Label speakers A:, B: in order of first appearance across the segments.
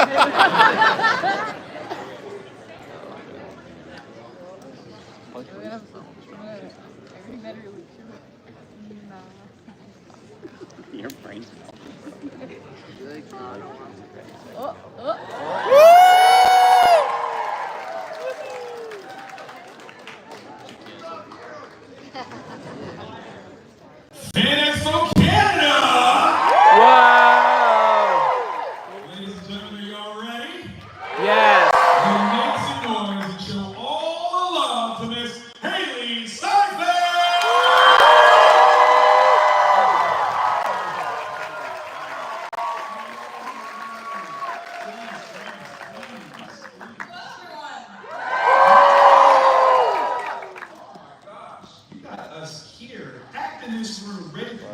A: Your brain's
B: Fanexpo, Canada!
A: Wow!
B: Ladies and gentlemen, are y'all ready?
A: Yes!
B: You make some noise and show all the love to Miss Hailee Steinfeld!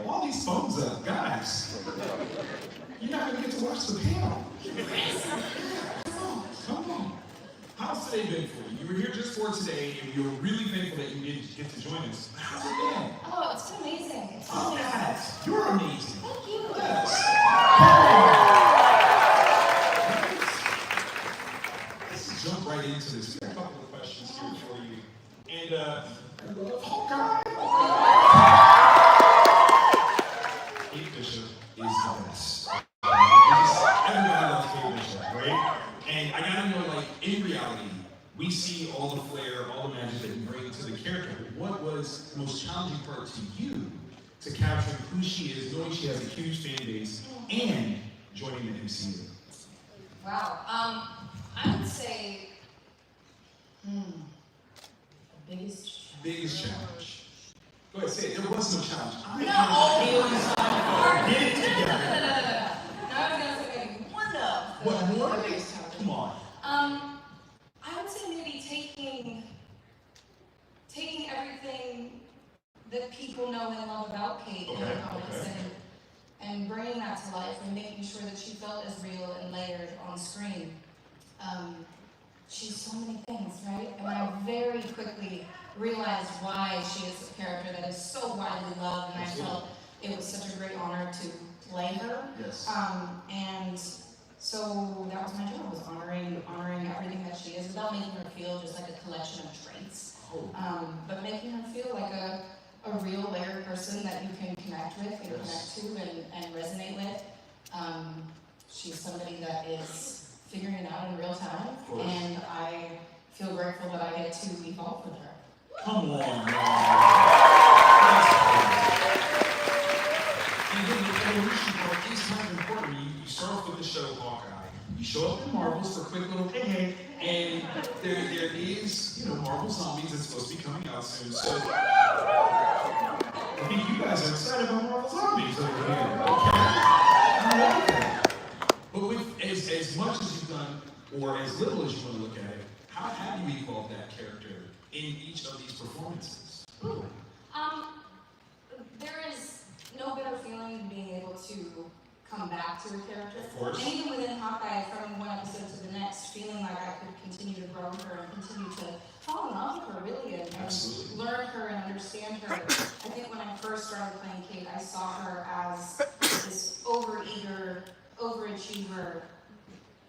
B: All these phones up, guys. You're not gonna get to watch the panel. Come on. How's today been for you? You were here just for today, and we were really thankful that you did get to join us. How's it been?
C: Oh, it's been amazing.
B: Oh, guys, you're amazing.
C: Thank you.
B: Yes. Let's jump right into this. A couple of questions here for you. And Hawkeye. Bishop is the best. Everybody loves Kate Bishop, right? And I gotta know, like, in reality, we see all the flair, all the magic that you bring to the character. But what was the most challenging part to you to capture who she is, knowing she has a huge fan base, and joining the MCU?
C: Wow. I would say, the
B: biggest challenge. Go ahead, say it. There was no challenge.
C: No.
B: Get it together.
C: No, I was gonna say maybe one of
B: What more?
C: the biggest challenges.
B: Come on.
C: I would say maybe taking everything that people know and love about Kate in the comics and bringing that to life and making sure that she felt as real and layered on screen. She's so many things, right? And I very quickly realized why she is a character that is so widely loved, and I felt it was such a great honor to play her.
B: Yes.
C: And so that was my job, was honoring everything that she is without making her feel just like a collection of traits. But making her feel like a real layered person that you can connect with and connect to and resonate with. She's somebody that is figuring it out in real time, and I feel grateful that I get to evolve with her.
B: Come on, man. And then the evolution part is kind of important. You start off with the show Hawkeye. You show up in Marvels for a quick little hey, and there is, Marvel Zombies that's supposed to be coming out soon. So I think you guys are excited about Marvel Zombies over here. Okay. But with as much as you've done, or as little as you want to look at it, how have you evolved that character in each of these performances?
C: There is no better feeling than being able to come back to a character.
B: Of course.
C: And even within Hawkeye, from one episode to the next, feeling like I could continue to grow her and continue to fall in love with her, really, and learn her and understand her. I think when I first started playing Kate, I saw her as this overeager, overachiever,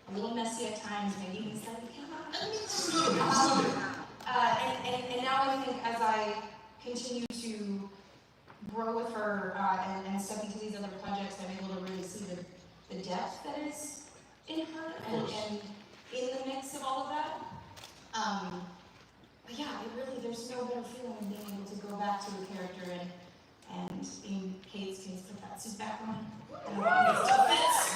C: a little messy at times, maybe even slightly chaotic. And now I think as I continue to grow with her and step into these other projects, I'm able to really see the depth that is in her and in the mix of all of that. But yeah, there's no better feeling than being able to go back to a character and in Kate's case, put that suit back on. And still fits.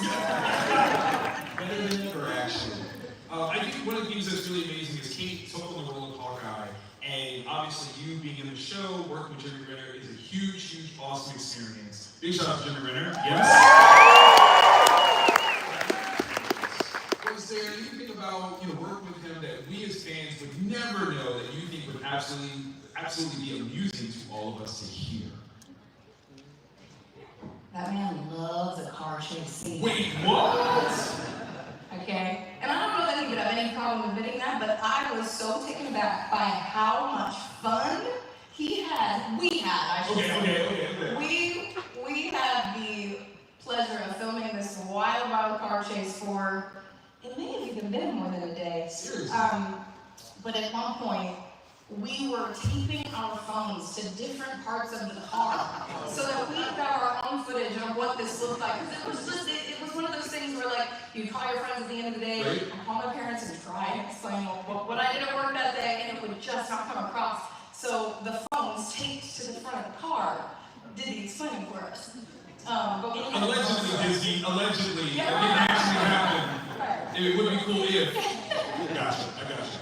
B: Better than ever, actually. I think one of the things that's really amazing is Kate took on the role of Hawkeye, and obviously you being in the show, working with Jeremy Renner is a huge, awesome experience. Big shout out to Jeremy Renner. Yes? Was there anything about working with him that we as fans would never know that you think would absolutely be amusing to all of us to hear?
C: That man loves a car chase scene.
B: Wait, what?
C: Okay, and I don't know that he would have any problem admitting that, but I was so taken aback by how much fun we had, I should say.
B: Okay.
C: We had the pleasure of filming this wild car chase for even been more than a day.
B: Seriously?
C: But at one point, we were taping our phones to different parts of the car so that we got our own footage of what this looked like. Because it was one of those things where, like, you call your friends at the end of the day,
B: right.
C: I call my parents and try and explain what I did at work that day, and it would just not come across. So the phones taped to the front of the car did the explaining for us. But we
B: Allegedly, Disney, allegedly,
C: Yeah,
B: it didn't actually happen.
C: Right.
B: It would be cool if. Gotcha, I gotcha.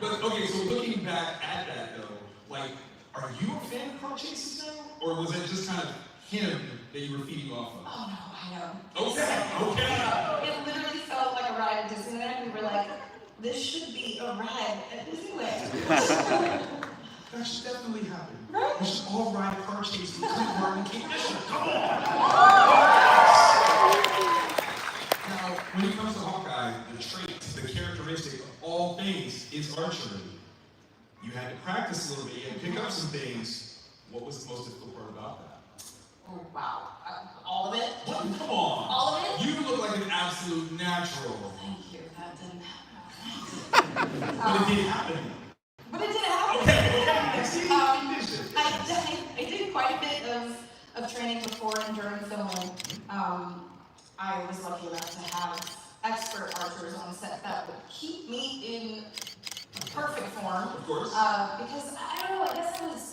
B: But okay, so looking back at that though, like, are you a fan of car chases now? Or was that just kind of him that you were feeding off of?
C: Oh no, I know.
B: Okay.
C: It literally felt like a ride at Disneyland. We were like, this should be a ride at Disneyland.
B: That should definitely happen.
C: Right?
B: We should all ride a car chase with Clint Martin and Kate Bishop. Come on! Now, when it comes to Hawkeye, the trait, the characteristic of all things is archery. You had to practice a little bit, you had to pick up some things. What was the most difficult part about that?
C: Oh wow, all of it?
B: What? Come on!
C: All of it?
B: You look like an absolute natural.
C: Thank you, that didn't happen.
B: But it did happen.
C: But it didn't happen.
B: Okay. See,
C: I did quite a bit of training before and during filming. I was lucky enough to have expert archers on set that would keep me in perfect form.
B: Of course.
C: Because I don't know, I guess I was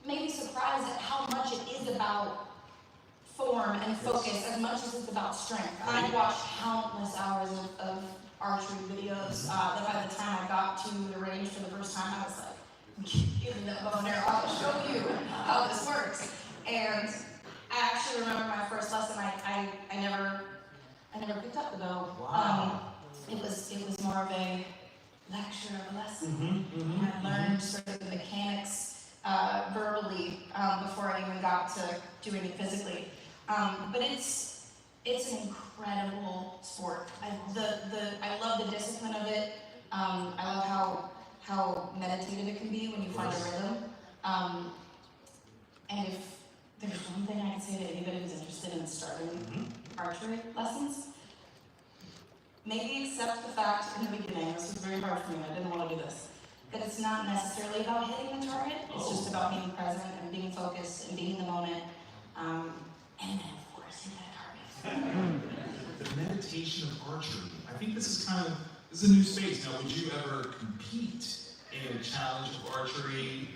C: maybe surprised at how much it is about form and focus as much as it's about strength. I watched countless hours of archery videos that by the time I got to the range for the first time, I was like, give me that bow and arrow, I'll show you how this works. And I actually remember my first lesson, I never picked up the bow.
B: Wow.
C: It was more of a lecture of a lesson. I learned sort of the mechanics verbally before I even got to doing it physically. But it's an incredible sport. I love the discipline of it. I love how meditative it can be when you find a rhythm. And if there's one thing I can say to anybody who's interested in starting archery lessons, maybe accept the fact in the beginning, this was very hard for me, I didn't want to do this, that it's not necessarily about hitting the target, it's just about being present and being focused and being in the moment, and then of course hit that target.
B: The meditation of archery. I think this is a new space. Now, would you ever compete in a challenge of archery,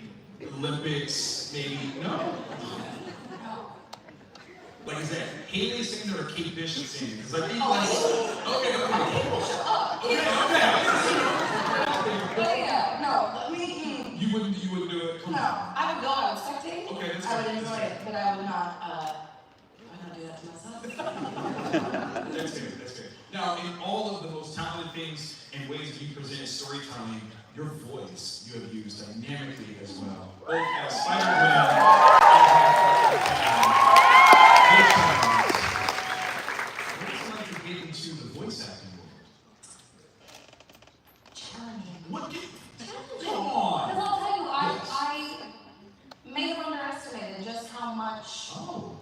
B: Olympics, maybe? No? Like, is that Hailee Steinfeld or Kate Bishop singing? Because I think okay.
C: But yeah, no, I mean,
B: You wouldn't do it?
C: no, I would go, I would spectate,
B: Okay, that's
C: I would
B: fair.
C: enjoy it, but I would not do that to myself.
B: That's fair. Now, in all of the most talented things and ways that you present storytelling, your voice you have used dynamically as well. Both as Spider-Man what is it like to get into the voice acting world?
C: Challenging.
B: What?
C: Challenging.
B: Come on!
C: Because I'll tell you,
B: Yes.
C: I may have underestimated just how much,
B: Oh.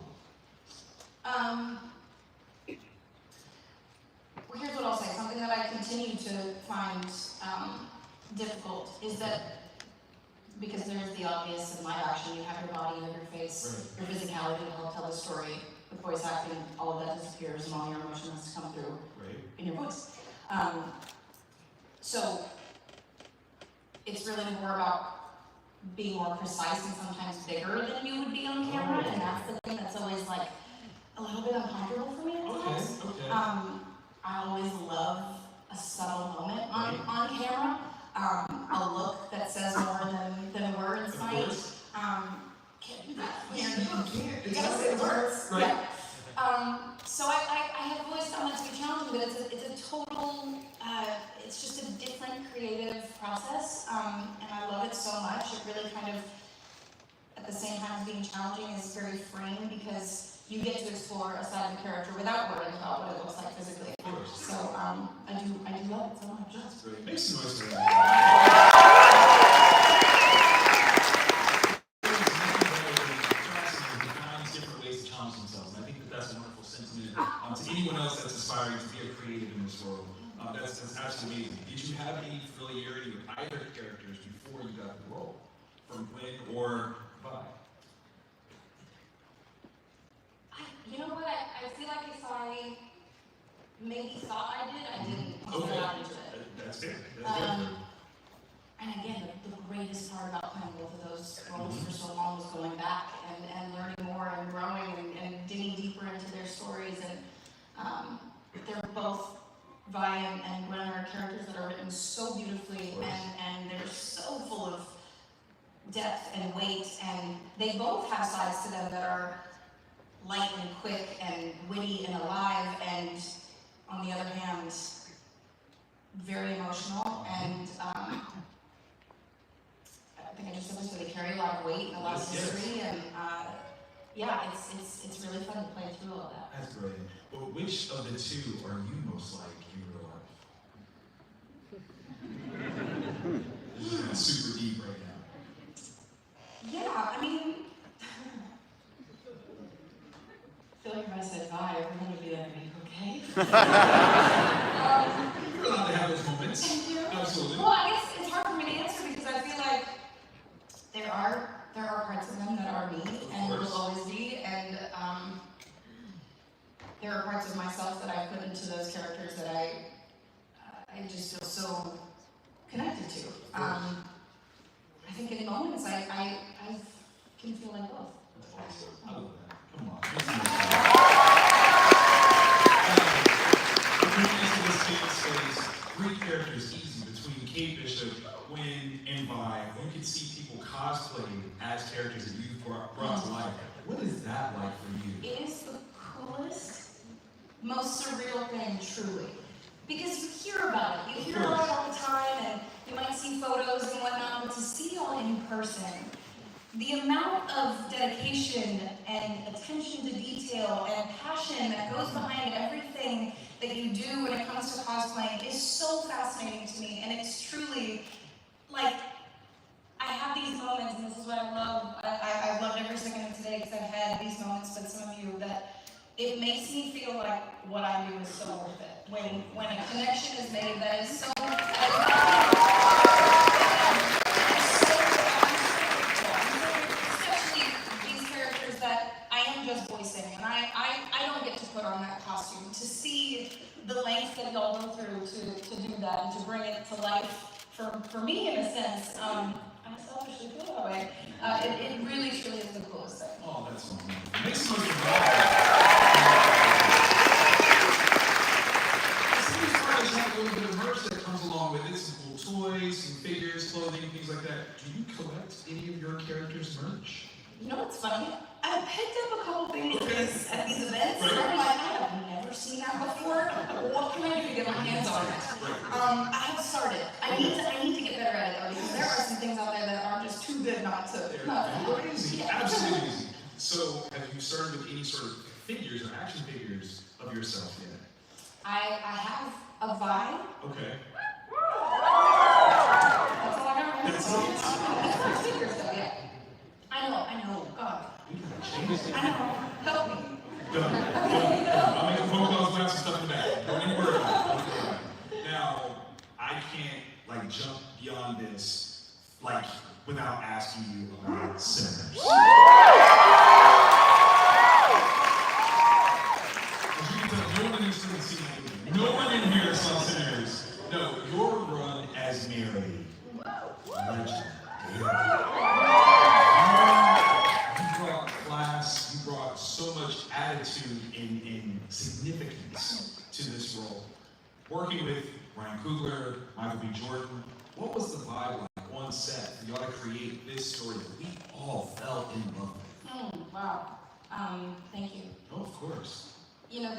C: well, here's what I'll say, something that I continue to find difficult is that, because there's the obvious in live action, you have your body, you have your face, your physicality to help tell the story. With voice acting, all of that disappears and all your emotion has to come through in your voice. So it's really more about being more precise and sometimes bigger than you would be on camera, and that's the thing that's always like a little bit uncomfortable for me at times.
B: Okay.
C: I always love a subtle moment on camera, a look that says more than words might. Can't do that.
B: You can't.
C: You gotta say the words.
B: Right.
C: Yeah. So I have always found that to be challenging, but it's a total, it's just a different creative process, and I love it so much. It really kind of, at the same time as being challenging, is very freeing because you get to explore a side of the character without worrying about what it looks like physically.
B: Of course.
C: So I do love it so much.
B: That's great. Make some noise for that. Different ways to challenge themselves. And I think that that's a wonderful sentiment To anyone else that's aspiring to be a creative in this world, that's absolutely amazing. Did you have any familiarity with either characters before you got the role, from Gwen or Vi?
C: You know what? I feel like if I maybe thought I did, I didn't.
B: Okay.
C: Get out into it.
B: That's fair. That's fair.
C: And again, the greatest part about playing both of those roles for so long was going back and learning more and growing and digging deeper into their stories. And they're both Vi and Renner are characters that are written so beautifully and they're so full of depth and weight. And they both have sides to them that are light and quick and witty and alive, and on the other hand, very emotional. And I think I just said this, but they carry a lot of weight and a lot of history, and yeah, it's really fun to play through all that.
B: That's brilliant. But which of the two are you most like in real life? This is kind of super deep right now.
C: Yeah, I mean, I feel like if I said Vi, everyone would be like, are you okay?
B: You're allowed to have those moments.
C: Thank you.
B: Absolutely.
C: Well, I guess it's hard for me to answer because I feel like there are parts of them that are me and will always be, and there are parts of myself that I put into those characters that I just feel so connected to. I think in moments I can feel like both.
B: That's awesome. I love that. Come on. Bringing us to this space, three characters easy between Kate Bishop, Gwen, and Vi. You can see people cosplay as characters that you brought to life. What is that like for you?
C: It is the coolest, most surreal thing, truly. Because you hear about it. You hear about it all the time, and you might see photos and whatnot, but to see it all in person, the amount of dedication and attention to detail and passion that goes behind everything that you do when it comes to cosplaying is so fascinating to me, and it's truly, like, I have these moments, and this is what I love. I've loved every second of today because I've had these moments with some of you that it makes me feel like what I do is so worth it. When a connection is made that is so especially these characters that I am just voicing, and I don't get to put on that costume. To see the length that y'all go through to do that and to bring it to life for me in a sense, I selfishly feel that way. It really truly is the coolest thing.
B: Oh, that's wonderful. Makes some of you have a little bit of merch that comes along with it, some cool toys, some figures, clothing, things like that. Do you collect any of your characters' merch?
C: You know what's funny? I picked up a couple things at these events, and I'm like, I have never seen that before. What can I do to get my hands on it? I have started. I need to get better at it though, because there are some things out there that are just too good not to.
B: Crazy, absolutely easy. So, have you started with any sort of figures or action figures of yourself yet?
C: I have a Vi.
B: Okay.
C: That's all I got.
B: That's it.
C: Figures though, yeah. I know. God.
B: We gotta change that.
C: I know. Help me.
B: Done. I'll make a phone call and have some stuff in the back. Don't even worry about it. Now, I can't jump beyond this without asking you about Sinners. As you can tell, no one in this room has seen that movie. No one in here saw Sinners. No, your run as Mary. Legend. You brought class, you brought so much attitude and significance to this role. Working with Ryan Coogler, Michael B. Jordan, what was the vibe like on set for y'all to create this story that we all fell in love with?
C: Wow. Thank you.
B: Oh, of course.
C: You know,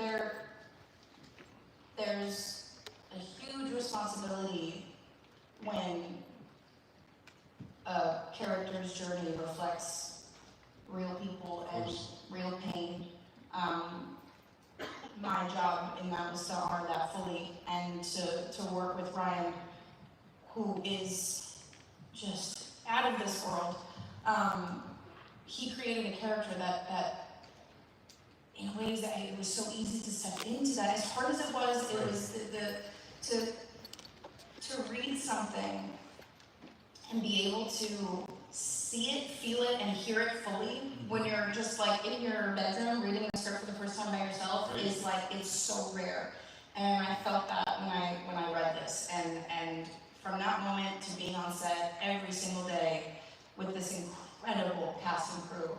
C: there's a huge responsibility when a character's journey reflects real people and real pain. My job in that was to honor that fully and to work with Ryan, who is just out of this world. He created a character that in ways that it was so easy to step into that. As hard as it was to read something and be able to see it, feel it, and hear it fully when you're just like in your bedroom reading a script for the first time by yourself is like, it's so rare. And I felt that when I read this, and from that moment to being on set every single day with this incredible cast and crew,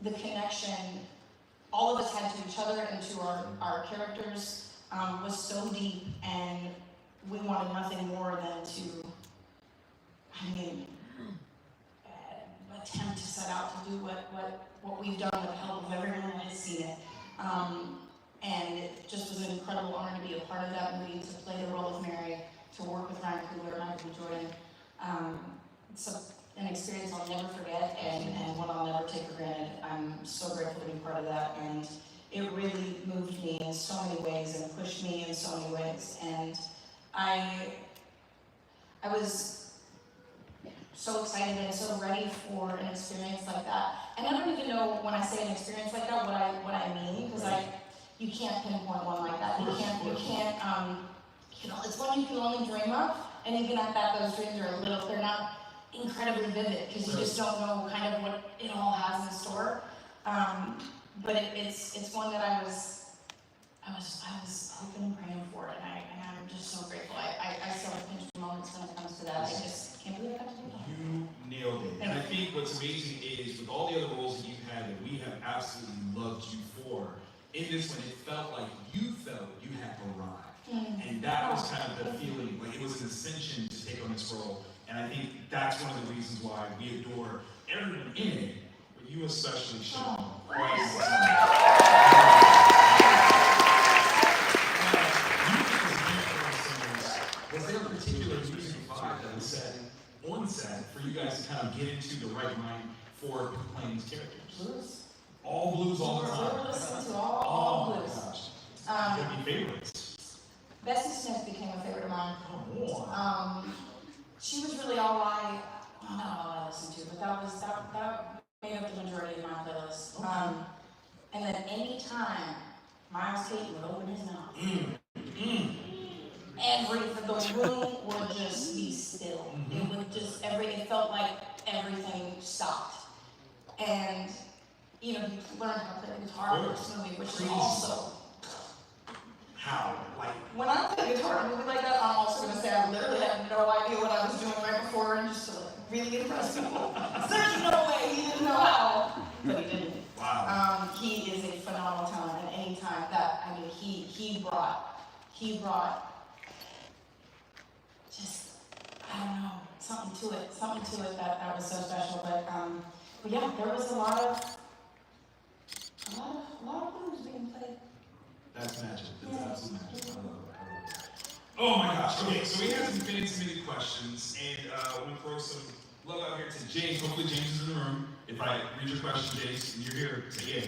C: the connection all of us had to each other and to our characters was so deep, and we wanted nothing more than to, attempt to set out to do what we've done with the help of everyone that has seen it. And it just was an incredible honor to be a part of that movie, to play the role of Mary, to work with Ryan Coogler and Michael B. Jordan. It's an experience I'll never forget, and one I'll never take for granted. I'm so grateful to be part of that, and it really moved me in so many ways and pushed me in so many ways. And I was so excited and so ready for an experience like that. And I don't even know when I say an experience like that what I mean, because you can't pinpoint one like that. You can't it's one you can only dream of, and even at that, those dreams are they're not incredibly vivid, because you just don't know kind of what it all has in store. But it's one that I was hoping and praying for, and I'm just so grateful. I still have pinch moments when it comes to that. I just can't believe I got to do that.
B: You nailed it. And I think what's amazing is, with all the other roles that you've had that we have absolutely loved you for, in this one it felt like you felt you had arrived. And that was kind of the feeling, like it was an ascension to take on this role. And I think that's one of the reasons why we adore everyone in it, but you especially, Sean. Was there a particular music vibe that was set on set for you guys to kind of get into the right mind for playing these characters?
C: Blues.
B: All blues all the time.
C: We're listening to all blues.
B: Gosh. What are your favorites?
C: Bessie Smith became a favorite of mine.
B: Oh,
C: She was really not all I listened to, but that made up the majority of my playlist.
B: Okay.
C: And then anytime Miles Payton would open his mouth, the room would just be still. It would just it felt like everything stopped. And you learned how to play guitar in this movie, which is also
B: how? Like,
C: when I play guitar in a movie like that, I'm also gonna say I literally had no idea what I was doing right before, and just to really impress people. There's no way he didn't know how, but he didn't.
B: wow.
C: He is a phenomenal talent, and anytime that, he brought just, I don't know, something to it that was so special. But yeah, there was a lot of blues being played.
B: That's magic. That's absolute magic. I love it. Oh my gosh. Okay, so we have some fan submitted questions, and I'm going to throw some love out here to James. Hopefully James is in the room. If I read your question, James, and you're here, say yeah.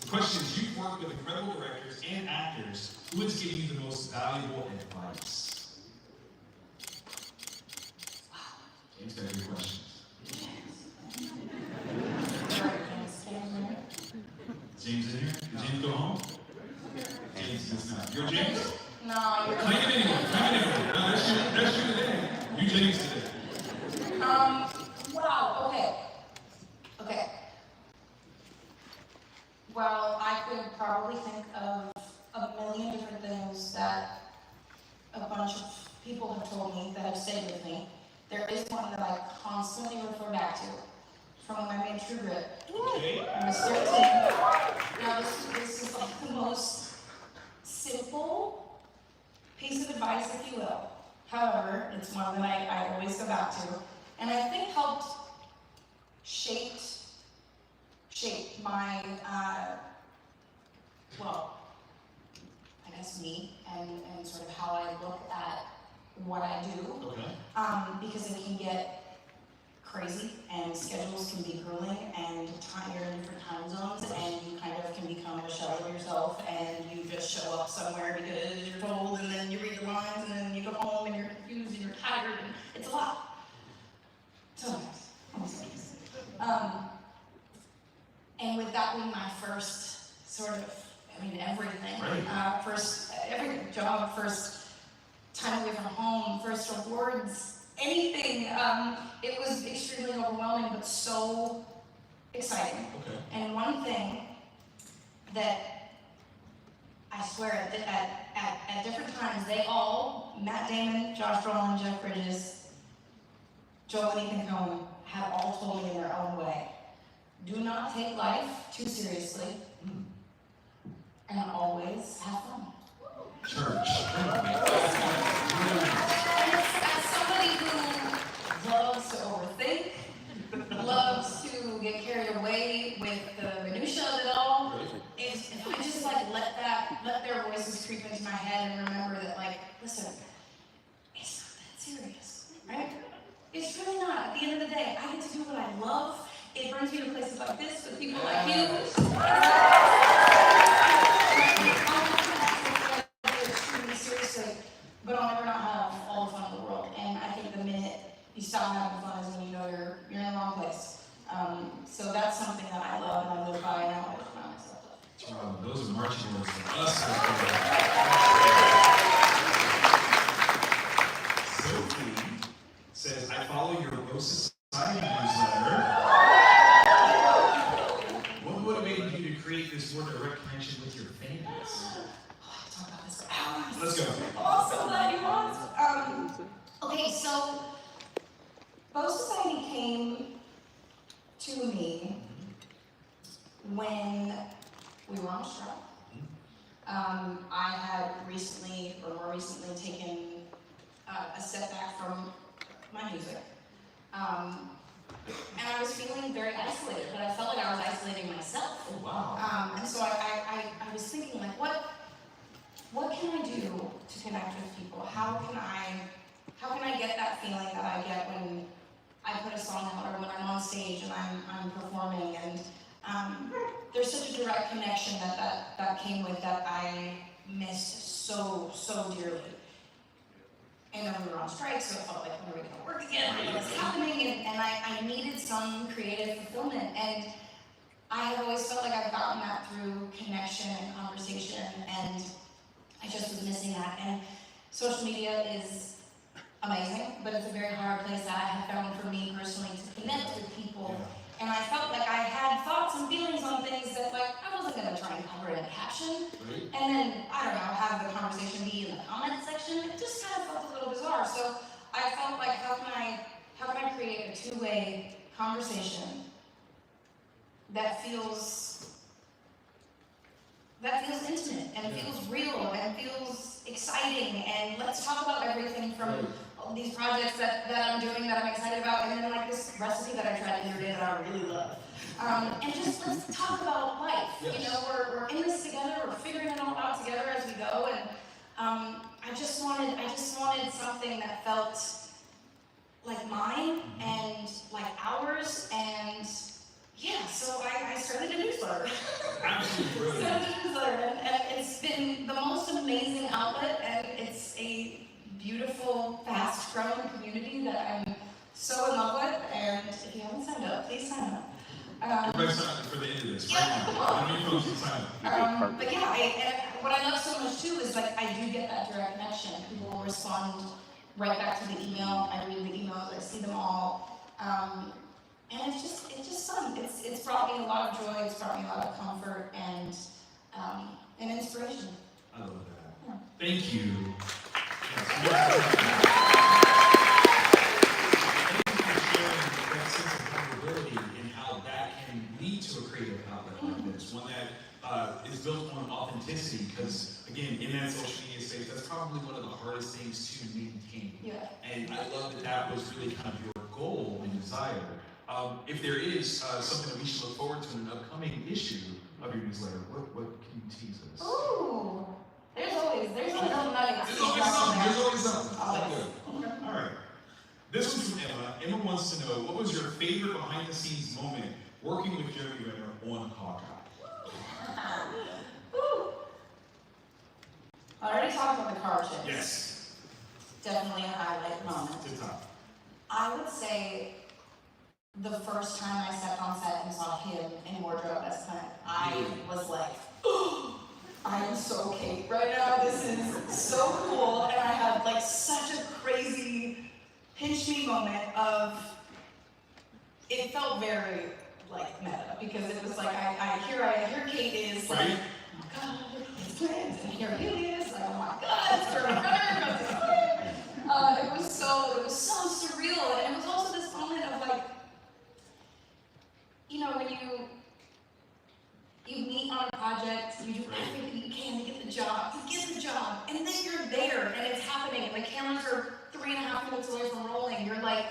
B: The question is, you've worked with incredible directors and actors. Who has given you the most valuable advice? James, got your questions. James in here? Did James go home? James is not. You're James?
C: No, you're
B: Claim it anyway. Claim it anyway. No, that's you today. You James today.
C: Wow, okay. Well, I could probably think of a million different things that a bunch of people have told me that have stayed with me. There is one that I constantly refer back to from when I made True Grit.
B: Okay.
C: I was 13. Now, this is like the most simple piece of advice, if you will. However, it's one that I always go back to, and I think helped shape my, I guess me, and sort of how I look at what I do.
B: Okay.
C: Because it can get crazy, and schedules can be grueling, and you're in different time zones, and you kind of can become a shell of yourself, and you just show up somewhere because you're told, and then you read the lines, and then you go home, and you're confused, and you're tired, and it's a lot. Sometimes. And with that being my first sort of, I mean, everything.
B: Right.
C: First, every job, first time away from home, first awards, anything. It was extremely overwhelming, but so exciting.
B: Okay.
C: And one thing that I swear at different times, they all, Matt Damon, Josh Brolin, Jeff Bridges, Joel and Ethan Coen, have all told me in their own way, do not take life too seriously, and always have fun.
B: Church.
C: And as somebody who loves to overthink, loves to get carried away with the minutia of it all, if I just like let their voices creep into my head and remember that, like, listen, it's not that serious, right? It's really not. At the end of the day, I get to do what I love. It brings me to places like this with people like you. Extremely seriously, but I'll never not have all the fun in the world. And I think the minute you stop having fun is when you know you're in the wrong place. So that's something that I love and I live by, and I always remind myself of.
B: Those are marching orders for us. Sophie says, I follow your Rose Society newsletter. What motivated you to create this more direct connection with your fans?
C: Oh, I can talk about this for hours.
B: Let's go.
C: I'm so glad you asked. Okay, so Rose Society came to me when we were on strike. I had recently, or more recently, taken a step back from my music. And I was feeling very isolated, but I felt like I was isolating myself.
B: Oh, wow.
C: And so I was thinking, like, what can I do to connect with people? How can I get that feeling that I get when I put a song out, or when I'm on stage and I'm performing? And there's such a direct connection that came with that I missed so dearly. And then we were on strike, so it felt like, when are we going to work again? What's happening? And I needed some creative fulfillment. And I have always felt like I've gotten that through connection and conversation, and I just was missing that. And social media is amazing, but it's a very hard place that I have found for me personally to connect with people.
B: Yeah.
C: And I felt like I had thoughts and feelings on things that, like, I wasn't going to try and cover in a caption.
B: Right.
C: And then, I don't know, have the conversation be in the comment section. It just kind of felt a little bizarre. So I felt like, how can I create a two-way conversation that feels intimate and feels real and feels exciting, and let's talk about everything from all these projects that I'm doing that I'm excited about, and then like this recipe that I tried the other day that I really love. And just let's talk about life.
B: Yes.
C: You know, we're in this together, we're figuring it all out together as we go, and I just wanted something that felt like mine and like ours, and yeah, so I started a newsletter.
B: Absolutely brilliant.
C: And it's been the most amazing outlet, and it's a beautiful, fast-growing community that I'm so in love with. And if you haven't signed up, please sign up.
B: Everybody sign up for the end of this.
C: Yeah,
B: Right
C: come
B: now.
C: on.
B: How many folks can sign up?
C: But yeah, and what I love so much too is like I do get that direct connection. People will respond right back to the email. I read the emails, I see them all. And it's just fun. It's brought me a lot of joy, it's brought me a lot of comfort and inspiration.
B: I love that.
C: Yeah.
B: Thank you. Thank you for sharing that sense of vulnerability and how that can lead to a creative outlet like this, one that is built on authenticity, because again, in that social media space, that's probably one of the hardest things to maintain.
C: Yeah.
B: And I love that that was really kind of your goal and desire. If there is something that we should look forward to in an upcoming issue of your newsletter, what can you tease us?
C: Ooh, there's always
B: There's always something.
C: Always.
B: Okay. All right. This one's from Emma. Emma wants to know, what was your favorite behind-the-scenes moment working with Jeremy Renner on Hawkeye?
C: Woo. I already talked about the car chase.
B: Yes.
C: Definitely a highlight moment.
B: To top.
C: I would say the first time I stepped on set and saw him in wardrobe as Clint, I was like, so Kate right now. This is so cool. And I had like such a crazy pinch me moment of, it felt very like meta because it was like here Kate is like, oh God, it's twins, and here Hailee is like, oh my God, it's Jeremy Renner. It was so surreal, and it was also this moment of like, you know, when you meet on a project, you do everything you can to get the job, and then you're there, and it's happening, and the cameras are 3.5 minutes away from rolling. You're like,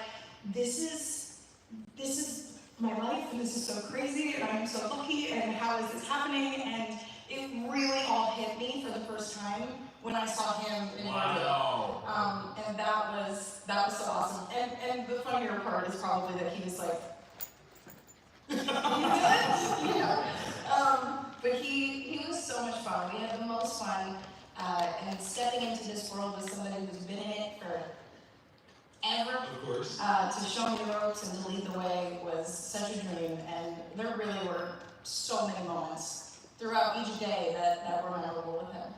C: this is my life, and this is so crazy, and I'm so lucky, and how is this happening? And it really all hit me for the first time when I saw him in
B: Wow.
C: and that was so awesome. And the funnier part is probably that he was like, but he was so much fun. We had the most fun, and stepping into this world with somebody who's been in it for ever,
B: Of course.
C: to show me the ropes and to lead the way was such a dream, and there really were so many moments throughout each day that were memorable with him.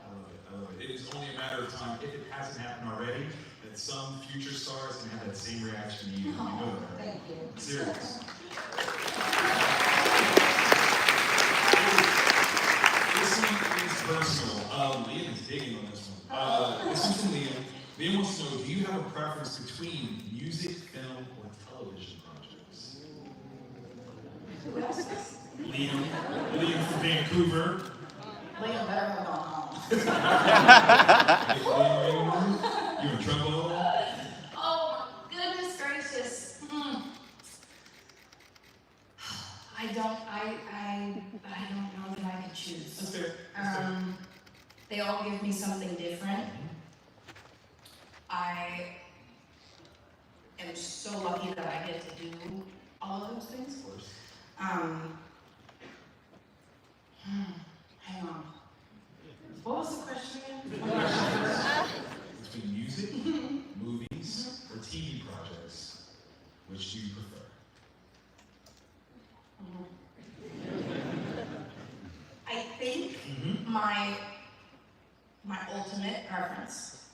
B: I love it. It is only a matter of time, if it hasn't happened already, that some future stars can have that same reaction to you. You know that, right?
C: Thank you.
B: Serious. This one is personal. Liam is digging on this one. This one's from Liam. Liam wants to know, do you have a preference between music, film, or television projects?
C: Who else is?
B: Liam from Vancouver.
C: Liam better have gone home.
B: You in trouble?
C: Oh, goodness gracious. I don't know that I can choose.
B: That's fair.
C: They all give me something different. I am so lucky that I get to do all of those things.
B: Of course.
C: Hang on. What was the question again?
B: Between music, movies, or TV projects, which do you prefer?
C: I think my ultimate preference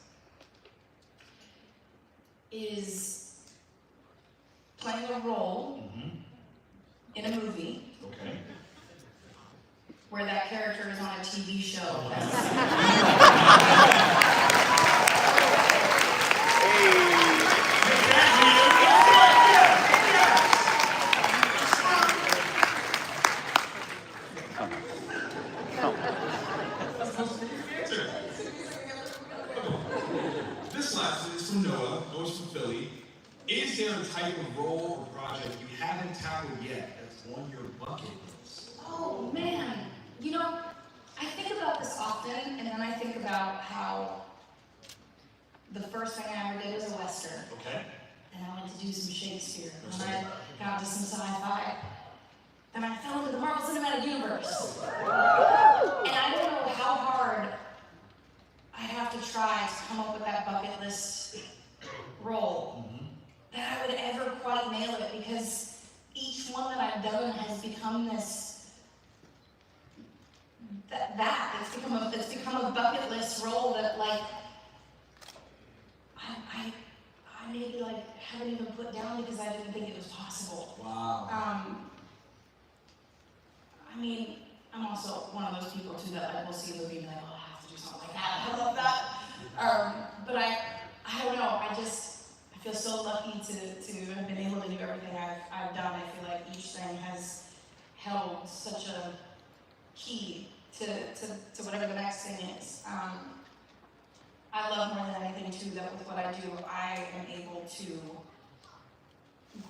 C: is playing a role in a movie
B: Okay.
C: where that character is on a TV show.
B: This last one is from Noah. Noah's from Philly. Is there a type of role or project you haven't tackled yet that's on your bucket list?
C: Oh man, you know, I think about this often, and then I think about how the first thing I ever did was a Western.
B: Okay.
C: And I went to do some Shakespeare, and I got to some sci-fi, and I fell into the Marvel Cinematic Universe. And I don't know how hard I'd have to try to come up with that bucket list role that I would ever quite nail it, because each one that I've done has become this, it's become a bucket list role that like, I maybe like haven't even put down because I didn't think it was possible.
B: Wow.
C: I mean, I'm also one of those people too that like will see a movie and be like, oh, I have to do something like that. I love that. But I don't know. I feel so lucky to have been able to do everything I've done. I feel like each thing has held such a key to whatever the next thing is. I love more than anything too that with what I do, I am able to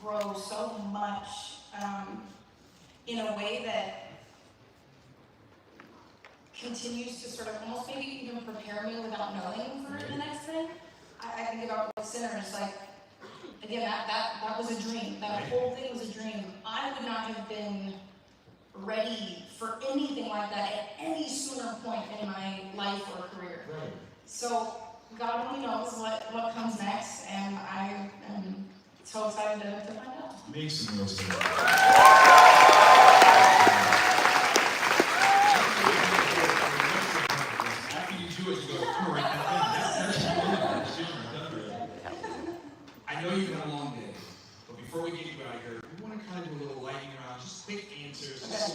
C: grow so much in a way that continues to sort of almost maybe even prepare me without knowing for the next thing. I think about with Sinners, like, again, that was a dream. That whole thing was a dream. I would not have been ready for anything like that at any sooner point in my life or career.
B: Right.
C: So God only knows what comes next, and I am so excited to find out.
B: Make some noise for that.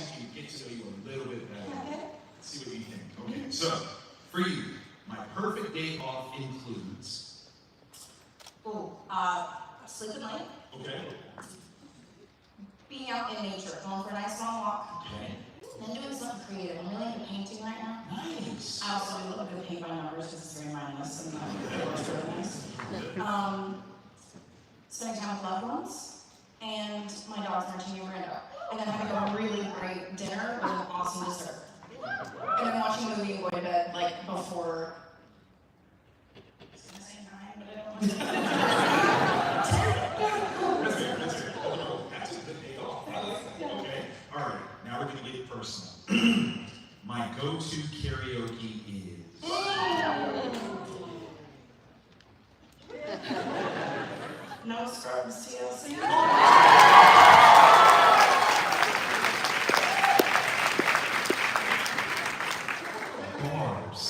B: we can get to know you a little bit better. See what you think. Okay, so for you, my perfect day off includes.
C: Sleeping late.
B: Okay.
C: Being out in nature, going for a nice long walk.
B: Okay.
C: And then doing something creative. I'm really into painting right now.
B: Nice.
C: I also do a bit of paint by numbers because it's very mindless and it works really nice. Spending time with loved ones and my dog's Jeremy Renner. And then having a really great dinner with an awesome dessert. And then watching a movie and going to bed like before. I was gonna say 9, but I don't want to.
B: That's a good day off. I like that. Okay. All right. Now we're gonna get personal. My go-to karaoke is.
C: No scrubs, TLC.
B: Barbs.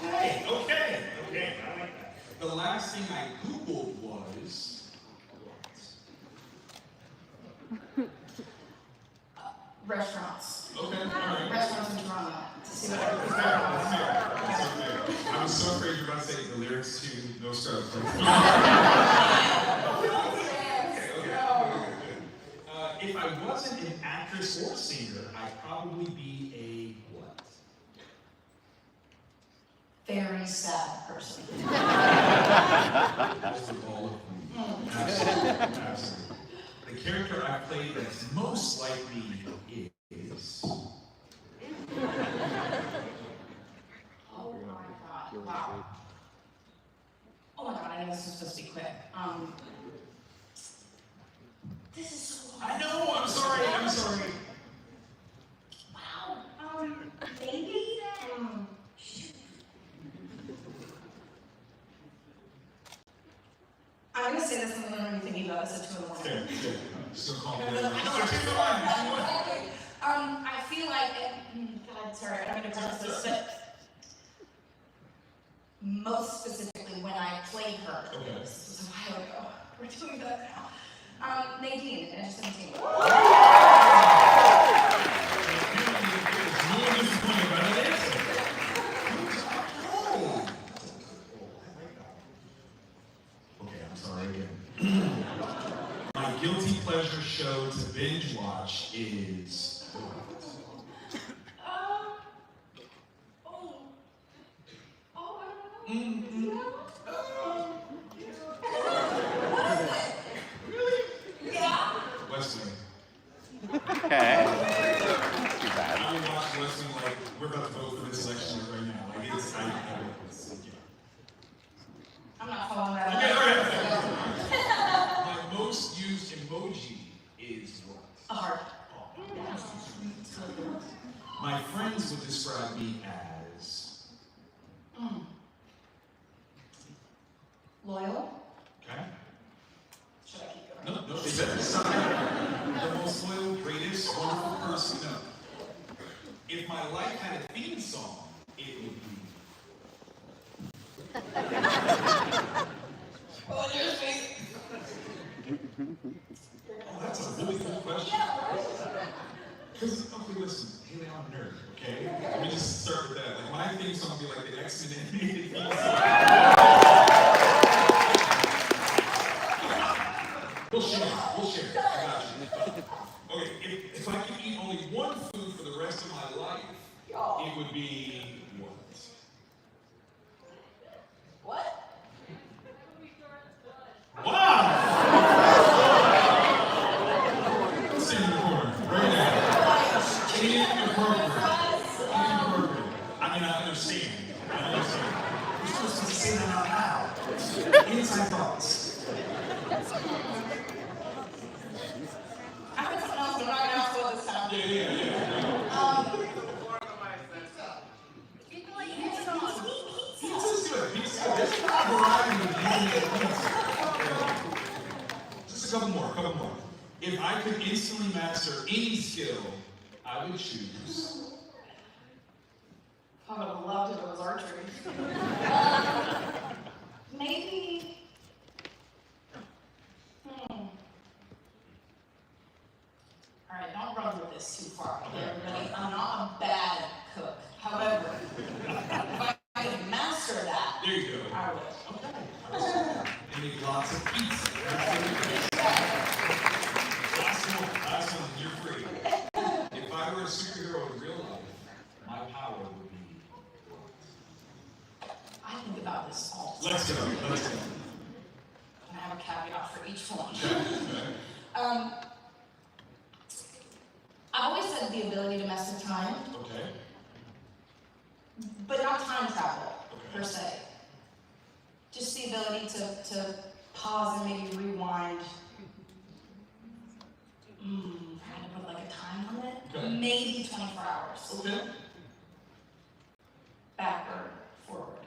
B: Okay. I like that. The last thing I Googled was.
C: Restaurants.
B: Okay, all right.
C: Restaurants in Toronto. To see what
B: That's fair. I was so afraid you were about to say the lyrics to No Scrubs. If I wasn't an actress or singer, I'd probably be a what?
C: Very sad person.
B: Those are all of them. Absolutely. The character I played that's most like me is.
C: Oh my god. Wow. Oh my god, I know this is supposed to be quick. This is so hard.
B: I know, I'm sorry.
C: Wow. Maybe. Shoot. I'm gonna say this and then I'm gonna be thinking about this at 2 in the morning.
B: Okay. Still call me.
C: I feel like, God, sorry, I don't mean to pronounce this, but most specifically when I played her,
B: Okay.
C: this was a while ago, we're doing that now. Nadine, and just 17.
B: Okay, I'm sorry again. My guilty pleasure show to binge watch is. Wrestling.
A: Okay. Not too bad.
B: I would watch wrestling like we're about to vote for this election right now. Like it's
C: I'm not following that.
B: Okay, all right. My most used emoji is what?
C: A heart.
B: My friends would describe me as.
C: Loyal.
B: Okay.
C: Should I keep going?
B: No, they said it's not the most loyal, greatest, wonderful person. No. If my life had a theme song, it would be. Oh, that's a really good question. Because, okay, listen, Hailee, I'm a nerd, okay? Let me just start with that. Like, my theme song would be like the X-Men animated theme song. We'll share. I got you. Okay, if I could eat only one food for the rest of my life, it would be what?
C: What?
B: Wow! Let's in the corner right now. Inappropriate. I mean, I understand. You're supposed to say that out loud. Inside thoughts.
C: I heard something else, but I'm not gonna ask what this time.
B: Yeah. Pizza's good. There's a variety of pizza. Just a couple more. If I could instantly master any skill, I would choose.
C: I would have loved if it was archery. Maybe. Alright, don't run with this. part. Really, I'm not a bad cook. However, if I could master that,
B: There you go.
C: I would.
B: Okay. And make lots of pizza. Last one, and you're free. If I were a superhero in real life, my power would be what?
C: I think about this all the time.
B: Let's go.
C: And I have a caveat for each one.
B: Okay.
C: I've always said the ability to mess with time,
B: Okay.
C: but not time travel,
B: Okay.
C: per se. Just the ability to pause and maybe rewind. Trying to put like a time limit.
B: Okay.
C: Maybe 24 hours.
B: Okay.
C: Backward, forward.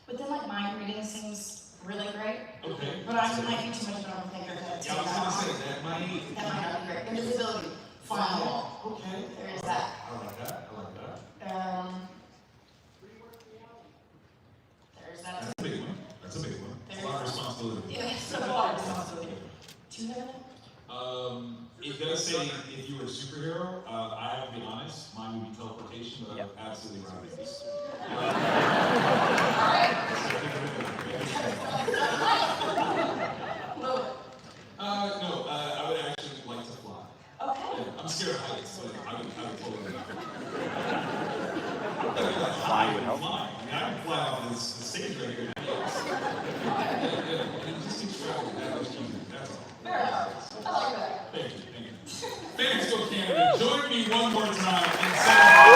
C: But then like mind reading seems really great.
B: Okay.
C: But I might be too much of a thinker to
B: Yeah, I was gonna say that might.
C: That might not be great. Invisibility, fly on the wall.
B: Okay.
C: There is that.
B: I like that.
C: There's that.
B: That's a big one. That's a big one. It's a lot of responsibility.
C: Yeah, it's a lot of responsibility. Do you have it?
B: It does say if you were a superhero, I have to be honest, mine would be teleportation, but I'm absolutely right. No, I would actually like to fly.
C: Okay.
B: Yeah, I'm scared of heights, but I would totally like
A: Flying would help.
B: Fly. I mean, I can fly off this stage right here. And just keep traveling. That was easy. That's all.
C: Fair enough. I like that.
B: Thank you. Fanexpo Canada, join me one more time in celebrating